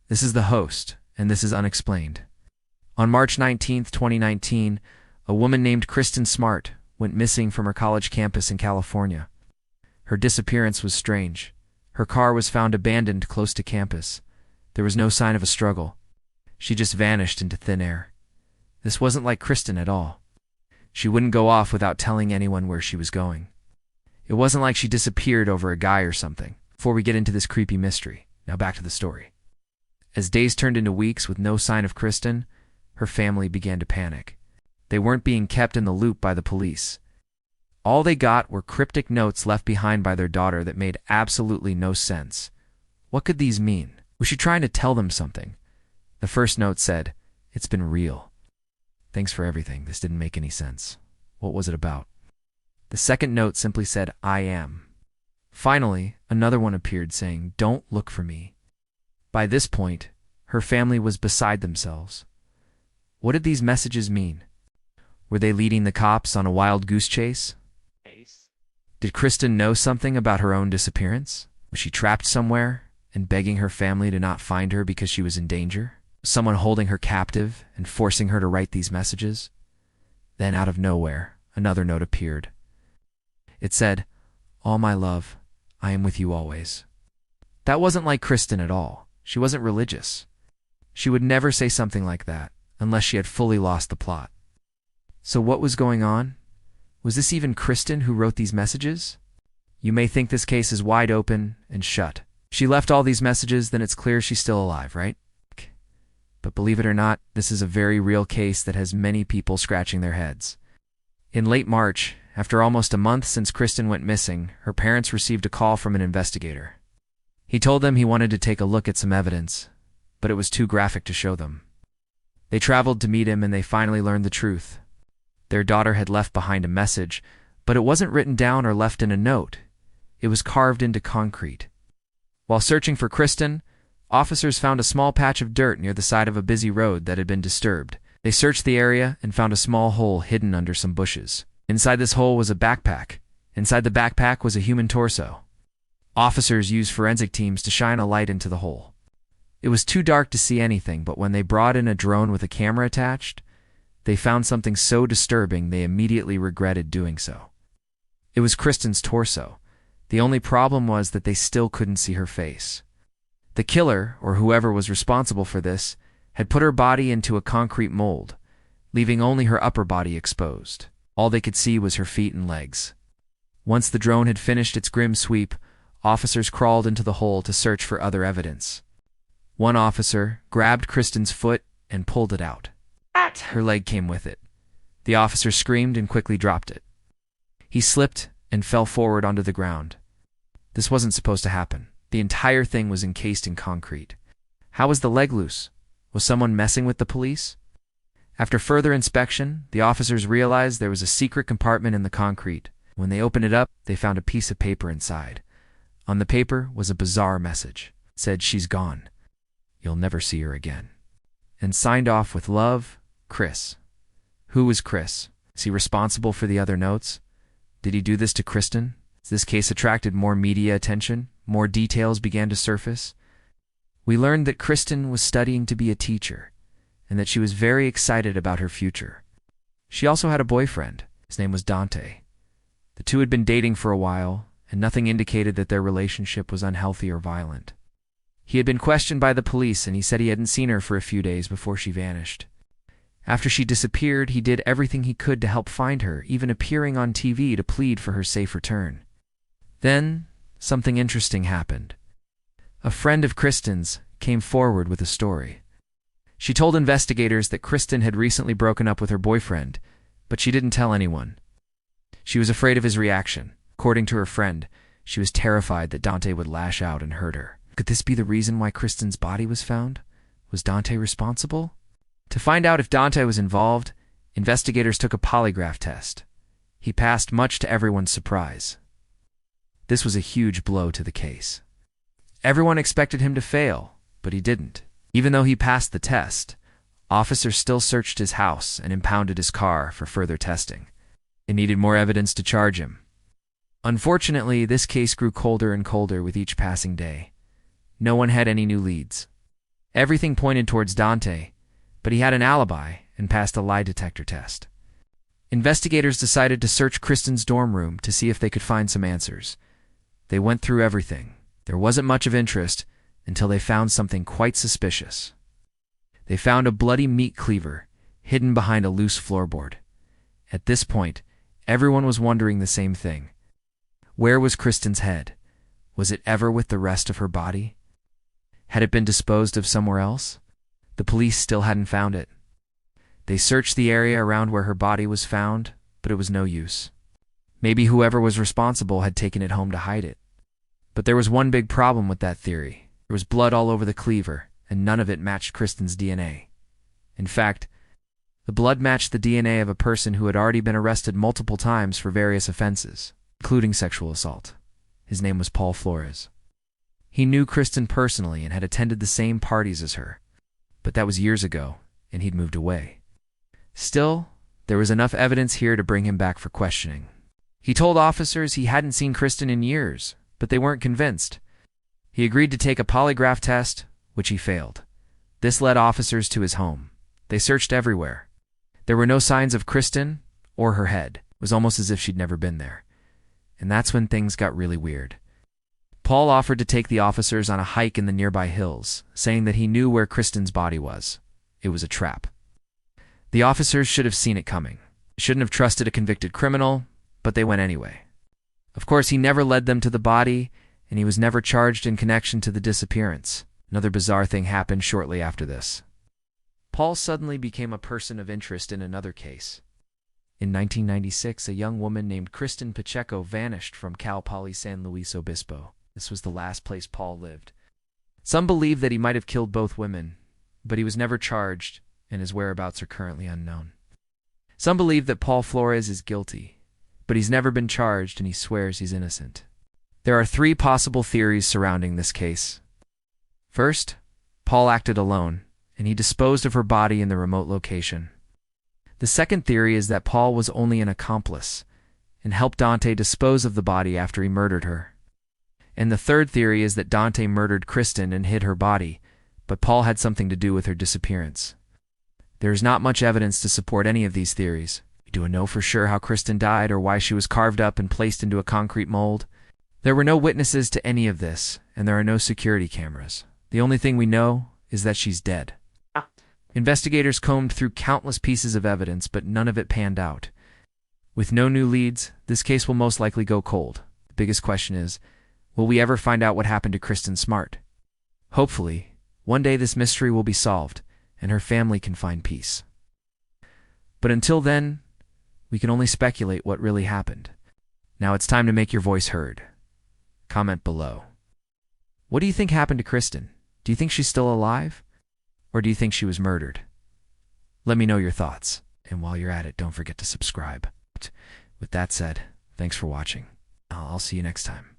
This is the host, and this is Unexplained. On March 19, 2019, a woman named Kristen Smart went missing from her college campus in California. Her disappearance was strange. Her car was found abandoned close to campus. There was no sign of a struggle. She just vanished into thin air. This wasn't like Kristen at all. She wouldn't go off without telling anyone where she was going. It wasn't like she disappeared over a guy or something. Before we get into this creepy mystery, now back to the story. As days turned into weeks with no sign of Kristen, her family began to panic. They weren't being kept in the loop by the police. All they got were cryptic notes left behind by their daughter that made absolutely no sense. What could these mean? Was she trying to tell them something? The first note said, "It's been real. Thanks for everything. This didn't make any sense. What was it about?" The second note simply said, "I am." Finally, another one appeared saying, "Don't look for me." By this point, her family was beside themselves. What did these messages mean? Were they leading the cops on a wild goose chase? Did Kristen know something about her own disappearance? Was she trapped somewhere and begging her family to not find her because she was in danger? Was someone holding her captive and forcing her to write these messages? Then, out of nowhere, another note appeared. It said, "All my love, I am with you always." That wasn't like Kristen at all. She wasn't religious. She would never say something like that unless she had fully lost the plot. So what was going on? Was this even Kristen who wrote these messages? You may think this case is wide open and shut. She left all these messages, then it's clear she's still alive, right? But believe it or not, this is a very real case that has many people scratching their heads. In late March, after almost a month since Kristen went missing, her parents received a call from an investigator. He told them he wanted to take a look at some evidence, but it was too graphic to show them. They traveled to meet him and they finally learned the truth. Their daughter had left behind a message, but it wasn't written down or left in a note. It was carved into concrete. While searching for Kristen, officers found a small patch of dirt near the side of a busy road that had been disturbed. They searched the area and found a small hole hidden under some bushes. Inside this hole was a backpack. Inside the backpack was a human torso. Officers used forensic teams to shine a light into the hole. It was too dark to see anything, but when they brought in a drone with a camera attached, they found something so disturbing they immediately regretted doing so. It was Kristen's torso. The only problem was that they still couldn't see her face. The killer, or whoever was responsible for this, had put her body into a concrete mold, leaving only her upper body exposed. All they could see was her feet and legs. Once the drone had finished its grim sweep, officers crawled into the hole to search for other evidence. One officer grabbed Kristen's foot and pulled it out. Her leg came with it. The officer screamed and quickly dropped it. He slipped and fell forward onto the ground. This wasn't supposed to happen. The entire thing was encased in concrete. How was the leg loose? Was someone messing with the police? After further inspection, the officers realized there was a secret compartment in the concrete. When they opened it up, they found a piece of paper inside. On the paper was a bizarre message. It said, "She's gone. You'll never see her again." And signed off with love, Chris. Who was Chris? Is he responsible for the other notes? Did he do this to Kristen? This case attracted more media attention. More details began to surface. We learned that Kristen was studying to be a teacher, and that she was very excited about her future. She also had a boyfriend. His name was Dante. The two had been dating for a while, and nothing indicated that their relationship was unhealthy or violent. He had been questioned by the police, and he said he hadn't seen her for a few days before she vanished. After she disappeared, he did everything he could to help find her, even appearing on TV to plead for her safe return. Then, something interesting happened. A friend of Kristen's came forward with a story. She told investigators that Kristen had recently broken up with her boyfriend, but she didn't tell anyone. She was afraid of his reaction. According to her friend, she was terrified that Dante would lash out and hurt her. Could this be the reason why Kristen's body was found? Was Dante responsible? To find out if Dante was involved, investigators took a polygraph test. He passed, much to everyone's surprise. This was a huge blow to the case. Everyone expected him to fail, but he didn't. Even though he passed the test, officers still searched his house and impounded his car for further testing. They needed more evidence to charge him. Unfortunately, this case grew colder and colder with each passing day. No one had any new leads. Everything pointed towards Dante, but he had an alibi and passed a lie detector test. Investigators decided to search Kristen's dorm room to see if they could find some answers. They went through everything. There wasn't much of interest until they found something quite suspicious. They found a bloody meat cleaver hidden behind a loose floorboard. At this point, everyone was wondering the same thing. Where was Kristen's head? Was it ever with the rest of her body? Had it been disposed of somewhere else? The police still hadn't found it. They searched the area around where her body was found, but it was no use. Maybe whoever was responsible had taken it home to hide it. But there was one big problem with that theory. There was blood all over the cleaver, and none of it matched Kristen's DNA. In fact, the blood matched the DNA of a person who had already been arrested multiple times for various offenses, including sexual assault. His name was Paul Flores. He knew Kristen personally and had attended the same parties as her, but that was years ago, and he'd moved away. Still, there was enough evidence here to bring him back for questioning. He told officers he hadn't seen Kristen in years, but they weren't convinced. He agreed to take a polygraph test, which he failed. This led officers to his home. They searched everywhere. There were no signs of Kristen or her head. It was almost as if she'd never been there. And that's when things got really weird. Paul offered to take the officers on a hike in the nearby hills, saying that he knew where Kristen's body was. It was a trap. The officers should have seen it coming. They shouldn't have trusted a convicted criminal, but they went anyway. Of course, he never led them to the body, and he was never charged in connection to the disappearance. Another bizarre thing happened shortly after this. Paul suddenly became a person of interest in another case. In 1996, a young woman named Kristen Pacheco vanished from Cal Poly San Luis Obispo. This was the last place Paul lived. Some believe that he might have killed both women, but he was never charged, and his whereabouts are currently unknown. Some believe that Paul Flores is guilty, but he's never been charged and he swears he's innocent. There are 3 possible theories surrounding this case. First, Paul acted alone, and he disposed of her body in the remote location. The second theory is that Paul was only an accomplice and helped Dante dispose of the body after he murdered her. And the third theory is that Dante murdered Kristen and hid her body, but Paul had something to do with her disappearance. There is not much evidence to support any of these theories. We don't know for sure how Kristen died or why she was carved up and placed into a concrete mold. There were no witnesses to any of this, and there are no security cameras. The only thing we know is that she's dead. Investigators combed through countless pieces of evidence, but none of it panned out. With no new leads, this case will most likely go cold. The biggest question is, will we ever find out what happened to Kristen Smart? Hopefully, one day this mystery will be solved, and her family can find peace. But until then, we can only speculate what really happened. Now it's time to make your voice heard. Comment below. What do you think happened to Kristen? Do you think she's still alive? Or do you think she was murdered? Let me know your thoughts. And while you're at it, don't forget to subscribe. With that said, thanks for watching. I'll see you next time.